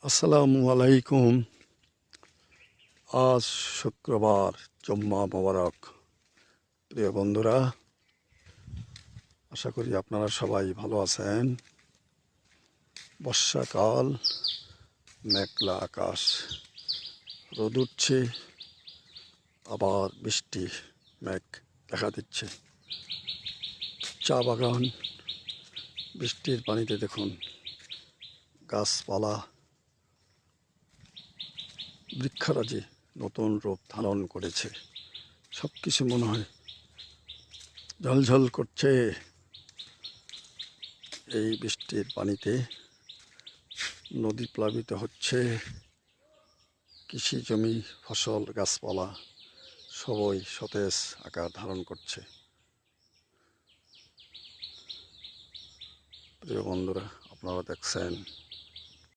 আসসালামু আলাইকুম। আজ শুক্রবার, জুম্মা মোবারক। প্রিয় বন্ধুরা, আশা করি আপনারা সবাই ভালো আছেন। বর্ষাকাল, মেঘলা আকাশ, রোদ উঠছে, আবার বৃষ্টি মেঘ দেখা দিচ্ছে। চা বাগান, বৃষ্টির পানিতে দেখুন গাছপালা, বৃক্ষরাজি নতুন রূপ ধারণ করেছে। সব কিছু মনে হয় ঝলঝল করছে এই বৃষ্টির পানিতে। নদী প্লাবিত হচ্ছে, কৃষি জমি, ফসল, গাছপালা সবই সতেজ আকার ধারণ করছে। প্রিয় বন্ধুরা, আপনারা দেখছেন